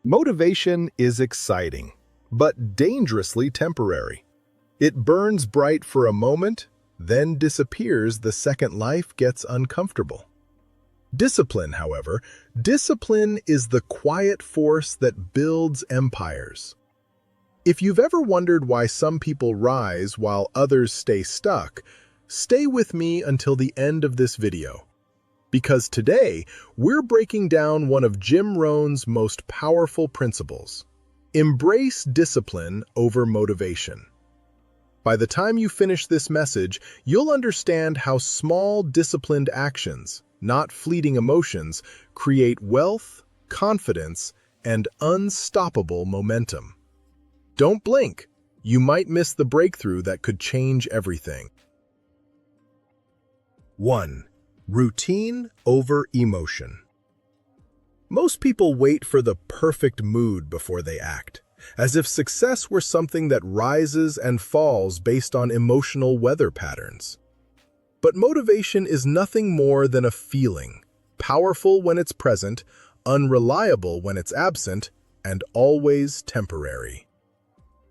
Motivation is exciting, but dangerously temporary. It burns bright for a moment, then disappears the second life gets uncomfortable. Discipline is the quiet force that builds empires. If you've ever wondered why some people rise while others stay stuck, stay with me until the end of this video. Because today, we're breaking down one of Jim Rohn's most powerful principles. Embrace discipline over motivation. By the time you finish this message, you'll understand how small, disciplined actions, not fleeting emotions, create wealth, confidence, and unstoppable momentum. Don't blink. You might miss the breakthrough that could change everything. 1. Routine over emotion. Most people wait for the perfect mood before they act, as if success were something that rises and falls based on emotional weather patterns. But motivation is nothing more than a feeling, powerful when it's present, unreliable when it's absent, and always temporary.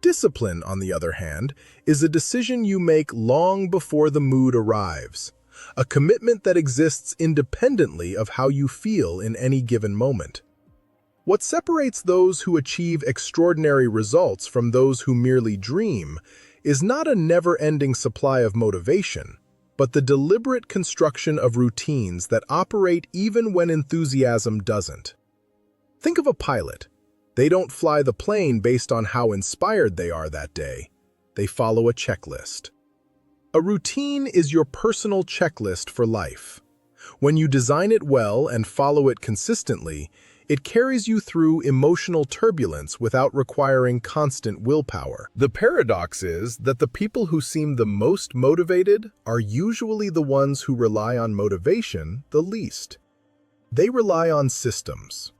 Discipline, on the other hand, is a decision you make long before the mood arrives, a commitment that exists independently of how you feel in any given moment. What separates those who achieve extraordinary results from those who merely dream is not a never-ending supply of motivation, but the deliberate construction of routines that operate even when enthusiasm doesn't. Think of a pilot. They don't fly the plane based on how inspired they are that day. They follow a checklist. A routine is your personal checklist for life. When you design it well and follow it consistently, it carries you through emotional turbulence without requiring constant willpower. The paradox is that the people who seem the most motivated are usually the ones who rely on motivation the least. They rely on systems.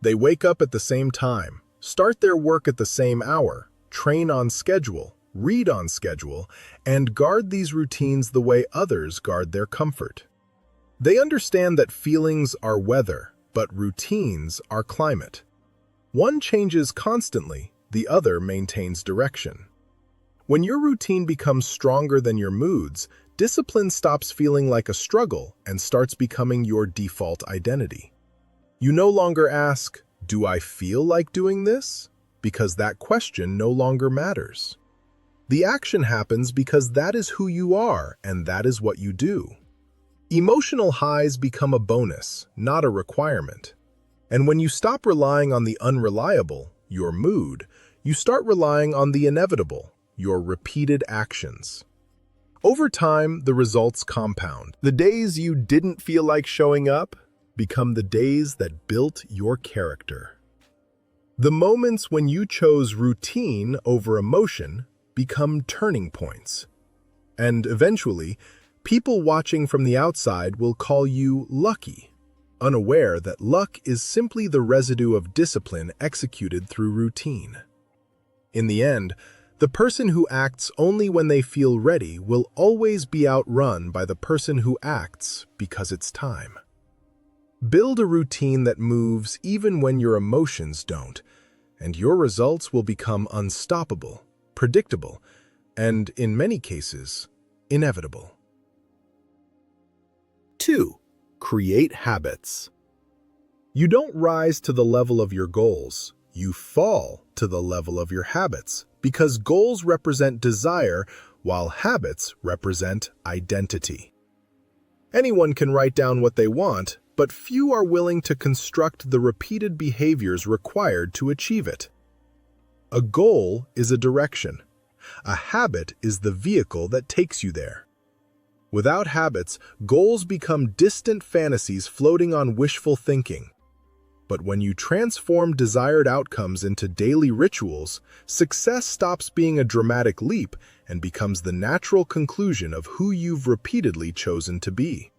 They wake up at the same time, start their work at the same hour, train on schedule, read on schedule, and guard these routines the way others guard their comfort. They understand that feelings are weather, but routines are climate. One changes constantly, the other maintains direction. When your routine becomes stronger than your moods, discipline stops feeling like a struggle and starts becoming your default identity. You no longer ask, "Do I feel like doing this?" because that question no longer matters. The action happens because that is who you are and that is what you do. Emotional highs become a bonus, not a requirement. And when you stop relying on the unreliable, your mood, you start relying on the inevitable, your repeated actions. Over time, the results compound. The days you didn't feel like showing up become the days that built your character. The moments when you chose routine over emotion become turning points. And eventually, people watching from the outside will call you lucky, unaware that luck is simply the residue of discipline executed through routine. In the end, the person who acts only when they feel ready will always be outrun by the person who acts because it's time. Build a routine that moves even when your emotions don't, and your results will become unstoppable, predictable, and, in many cases, inevitable. 2. Create habits. You don't rise to the level of your goals, you fall to the level of your habits, because goals represent desire while habits represent identity. Anyone can write down what they want, but few are willing to construct the repeated behaviors required to achieve it. A goal is a direction. A habit is the vehicle that takes you there. Without habits, goals become distant fantasies floating on wishful thinking. But when you transform desired outcomes into daily rituals, success stops being a dramatic leap and becomes the natural conclusion of who you've repeatedly chosen to be.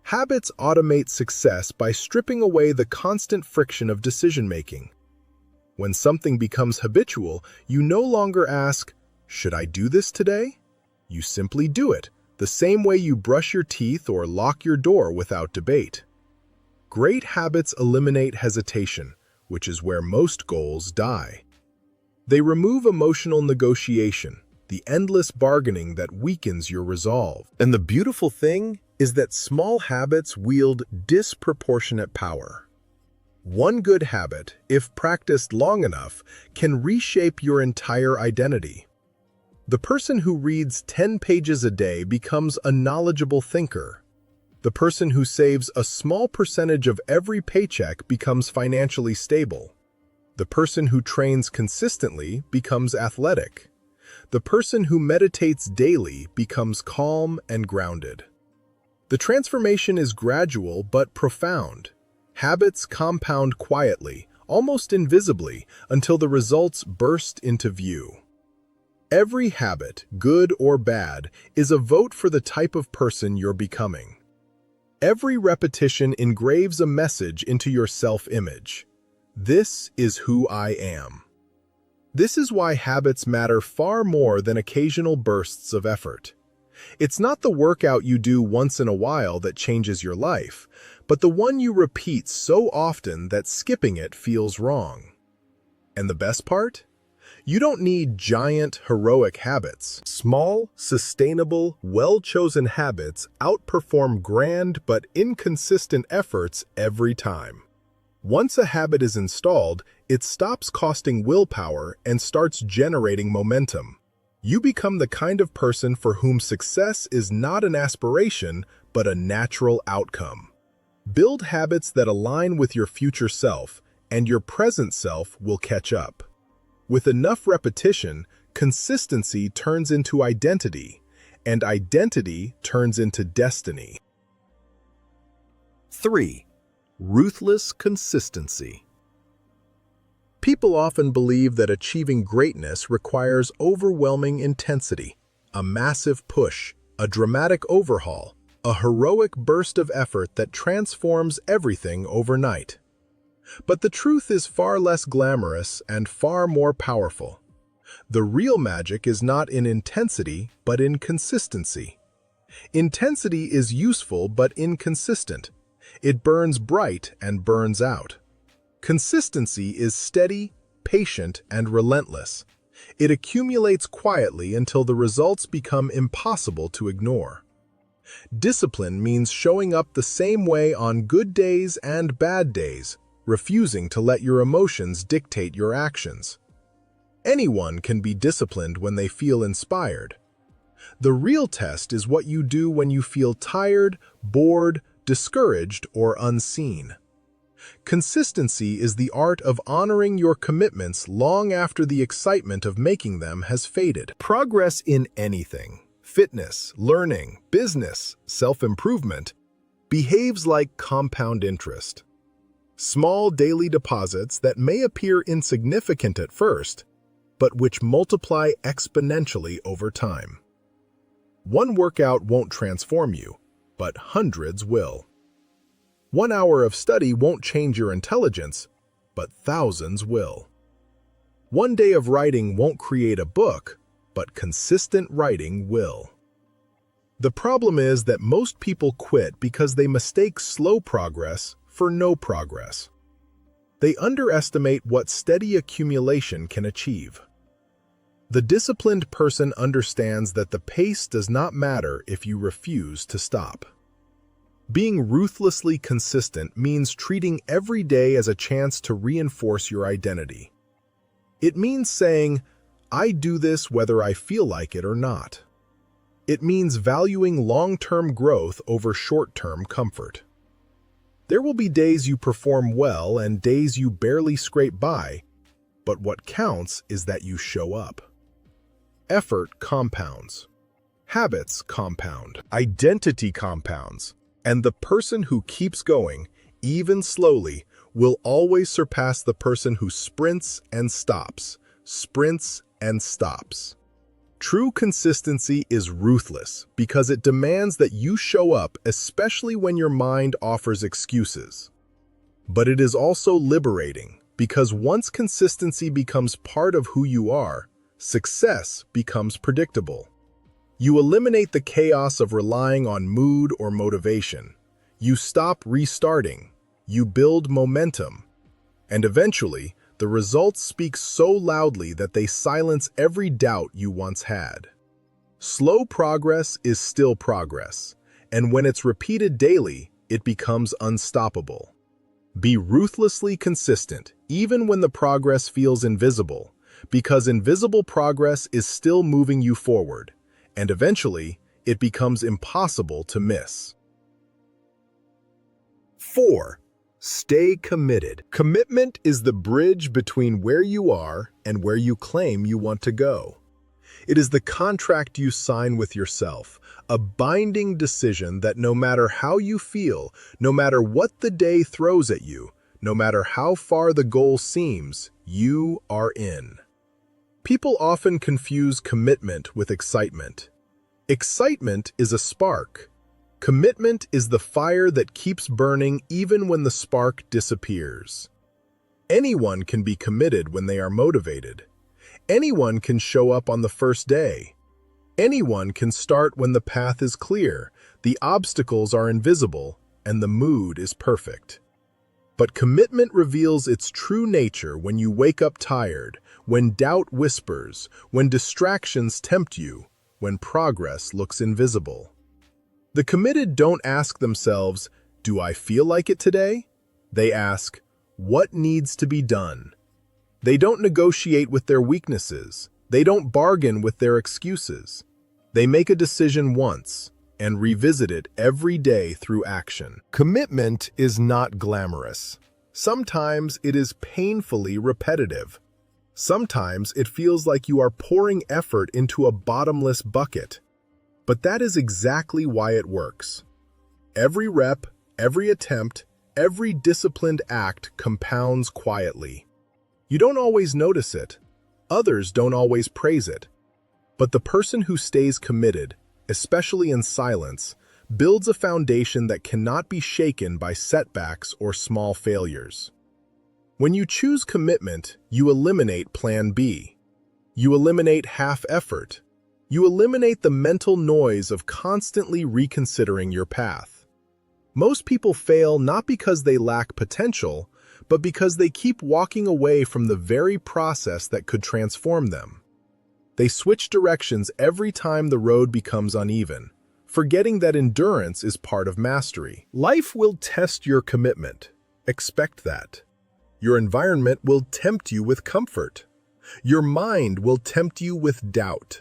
Habits automate success by stripping away the constant friction of decision-making. When something becomes habitual, you no longer ask, "Should I do this today?" You simply do it, the same way you brush your teeth or lock your door without debate. Great habits eliminate hesitation, which is where most goals die. They remove emotional negotiation, the endless bargaining that weakens your resolve. And the beautiful thing is that small habits wield disproportionate power. One good habit, if practiced long enough, can reshape your entire identity. The person who reads 10 pages a day becomes a knowledgeable thinker. The person who saves a small percentage of every paycheck becomes financially stable. The person who trains consistently becomes athletic. The person who meditates daily becomes calm and grounded. The transformation is gradual but profound. Habits compound quietly, almost invisibly, until the results burst into view. Every habit, good or bad, is a vote for the type of person you're becoming. Every repetition engraves a message into your self-image. This is who I am. This is why habits matter far more than occasional bursts of effort. It's not the workout you do once in a while that changes your life, but the one you repeat so often that skipping it feels wrong. And the best part? You don't need giant, heroic habits. Small, sustainable, well-chosen habits outperform grand but inconsistent efforts every time. Once a habit is installed, it stops costing willpower and starts generating momentum. You become the kind of person for whom success is not an aspiration, but a natural outcome. Build habits that align with your future self, and your present self will catch up. With enough repetition, consistency turns into identity, and identity turns into destiny. 3. Ruthless consistency. People often believe that achieving greatness requires overwhelming intensity, a massive push, a dramatic overhaul, a heroic burst of effort that transforms everything overnight. But the truth is far less glamorous and far more powerful. The real magic is not in intensity, but in consistency. Intensity is useful but inconsistent. It burns bright and burns out. Consistency is steady, patient, and relentless. It accumulates quietly until the results become impossible to ignore. Discipline means showing up the same way on good days and bad days, refusing to let your emotions dictate your actions. Anyone can be disciplined when they feel inspired. The real test is what you do when you feel tired, bored, discouraged, or unseen. Consistency is the art of honoring your commitments long after the excitement of making them has faded. Progress in anything, fitness, learning, business, self-improvement, behaves like compound interest. Small daily deposits that may appear insignificant at first, but which multiply exponentially over time. One workout won't transform you, but hundreds will. 1 hour of study won't change your intelligence, but thousands will. One day of writing won't create a book, but consistent writing will. The problem is that most people quit because they mistake slow progress for no progress. They underestimate what steady accumulation can achieve. The disciplined person understands that the pace does not matter if you refuse to stop. Being ruthlessly consistent means treating every day as a chance to reinforce your identity. It means saying, "I do this whether I feel like it or not." It means valuing long-term growth over short-term comfort. There will be days you perform well and days you barely scrape by, but what counts is that you show up. Effort compounds. Habits compound. Identity compounds. And the person who keeps going, even slowly, will always surpass the person who sprints and stops, sprints and stops. True consistency is ruthless because it demands that you show up, especially when your mind offers excuses. But it is also liberating because once consistency becomes part of who you are, success becomes predictable. You eliminate the chaos of relying on mood or motivation. You stop restarting. You build momentum. And eventually, the results speak so loudly that they silence every doubt you once had. Slow progress is still progress, and when it's repeated daily, it becomes unstoppable. Be ruthlessly consistent, even when the progress feels invisible, because invisible progress is still moving you forward, and eventually, it becomes impossible to miss. 4. Stay committed. Commitment is the bridge between where you are and where you claim you want to go. It is the contract you sign with yourself, a binding decision that no matter how you feel, no matter what the day throws at you, no matter how far the goal seems, you are in. People often confuse commitment with excitement. Excitement is a spark. Commitment is the fire that keeps burning even when the spark disappears. Anyone can be committed when they are motivated. Anyone can show up on the first day. Anyone can start when the path is clear, the obstacles are invisible, and the mood is perfect. But commitment reveals its true nature when you wake up tired, when doubt whispers, when distractions tempt you, when progress looks invisible. The committed don't ask themselves, "Do I feel like it today?" They ask, "What needs to be done?" They don't negotiate with their weaknesses. They don't bargain with their excuses. They make a decision once and revisit it every day through action. Commitment is not glamorous. Sometimes it is painfully repetitive. Sometimes it feels like you are pouring effort into a bottomless bucket. But that is exactly why it works. Every rep, every attempt, every disciplined act compounds quietly. You don't always notice it. Others don't always praise it. But the person who stays committed, especially in silence, builds a foundation that cannot be shaken by setbacks or small failures. When you choose commitment, you eliminate Plan B. You eliminate half effort. You eliminate the mental noise of constantly reconsidering your path. Most people fail not because they lack potential, but because they keep walking away from the very process that could transform them. They switch directions every time the road becomes uneven, forgetting that endurance is part of mastery. Life will test your commitment. Expect that. Your environment will tempt you with comfort. Your mind will tempt you with doubt.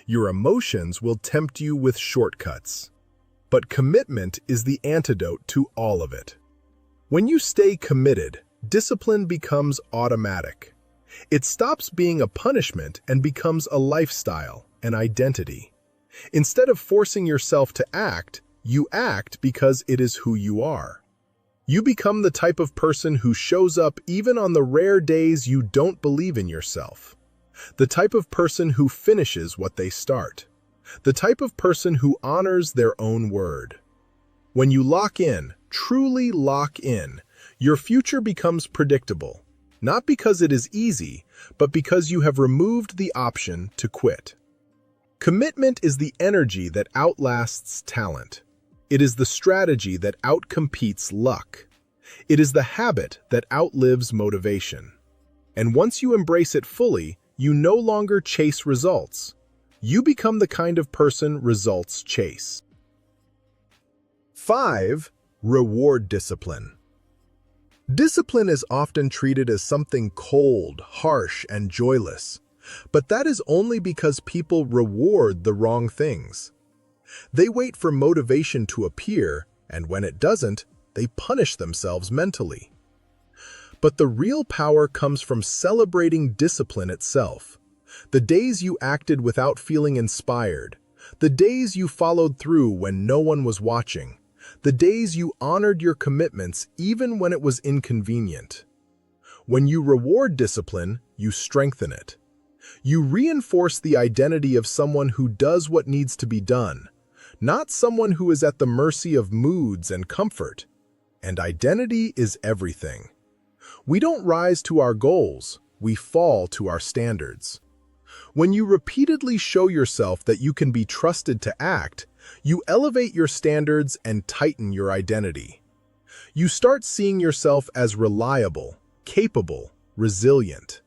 Your emotions will tempt you with shortcuts. But commitment is the antidote to all of it. When you stay committed, discipline becomes automatic. It stops being a punishment and becomes a lifestyle, an identity. Instead of forcing yourself to act, you act because it is who you are. You become the type of person who shows up even on the rare days you don't believe in yourself. The type of person who finishes what they start. The type of person who honors their own word. When you lock in, truly lock in, your future becomes predictable, not because it is easy, but because you have removed the option to quit. Commitment is the energy that outlasts talent. It is the strategy that outcompetes luck. It is the habit that outlives motivation. And once you embrace it fully, you no longer chase results. You become the kind of person results chase. 5. Reward discipline. Discipline is often treated as something cold, harsh, and joyless. But that is only because people reward the wrong things. They wait for motivation to appear, and when it doesn't, they punish themselves mentally. But the real power comes from celebrating discipline itself. The days you acted without feeling inspired, the days you followed through when no one was watching, the days you honored your commitments even when it was inconvenient. When you reward discipline, you strengthen it. You reinforce the identity of someone who does what needs to be done, not someone who is at the mercy of moods and comfort. And identity is everything. We don't rise to our goals, we fall to our standards. When you repeatedly show yourself that you can be trusted to act, you elevate your standards and tighten your identity. You start seeing yourself as reliable, capable, resilient.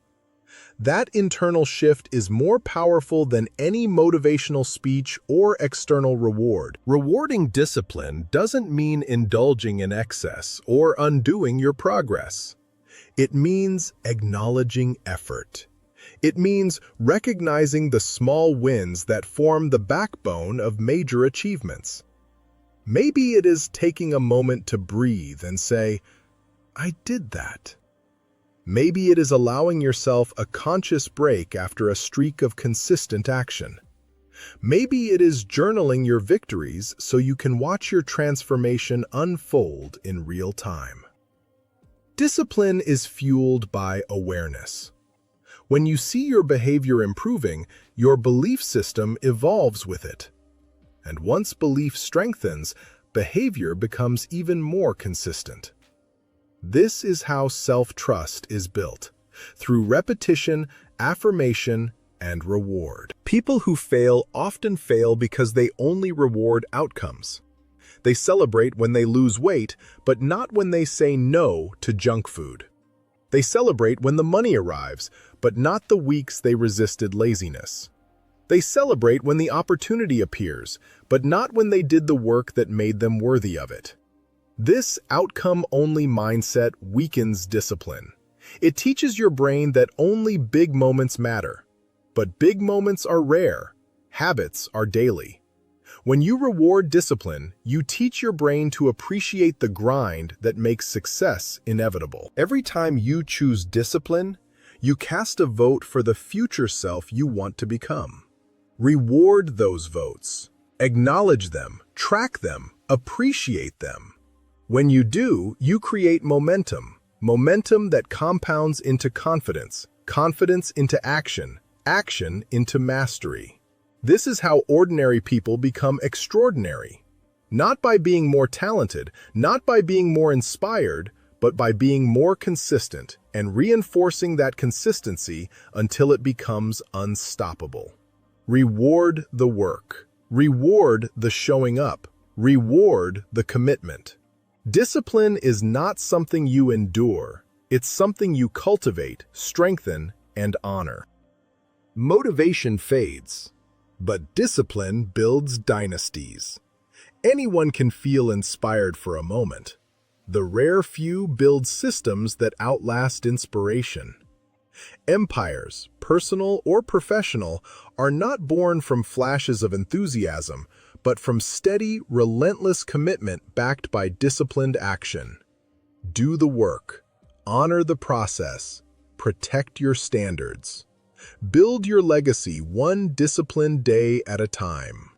That internal shift is more powerful than any motivational speech or external reward. Rewarding discipline doesn't mean indulging in excess or undoing your progress. It means acknowledging effort. It means recognizing the small wins that form the backbone of major achievements. Maybe it is taking a moment to breathe and say, "I did that." Maybe it is allowing yourself a conscious break after a streak of consistent action. Maybe it is journaling your victories so you can watch your transformation unfold in real time. Discipline is fueled by awareness. When you see your behavior improving, your belief system evolves with it. And once belief strengthens, behavior becomes even more consistent. This is how self-trust is built, through repetition, affirmation, and reward. People who fail often fail because they only reward outcomes. They celebrate when they lose weight, but not when they say no to junk food. They celebrate when the money arrives, but not the weeks they resisted laziness. They celebrate when the opportunity appears, but not when they did the work that made them worthy of it. This outcome-only mindset weakens discipline. It teaches your brain that only big moments matter. But big moments are rare. Habits are daily. When you reward discipline, you teach your brain to appreciate the grind that makes success inevitable. Every time you choose discipline, you cast a vote for the future self you want to become. Reward those votes. Acknowledge them, track them, appreciate them. When you do, you create momentum. Momentum that compounds into confidence, confidence into action, action into mastery. This is how ordinary people become extraordinary. Not by being more talented, not by being more inspired, but by being more consistent and reinforcing that consistency until it becomes unstoppable. Reward the work. Reward the showing up. Reward the commitment. Discipline is not something you endure. It's something you cultivate, strengthen, and honor. Motivation fades, but discipline builds dynasties. Anyone can feel inspired for a moment. The rare few build systems that outlast inspiration. Empires, personal or professional, are not born from flashes of enthusiasm, but from steady, relentless commitment backed by disciplined action. Do the work. Honor the process. Protect your standards. Build your legacy one disciplined day at a time.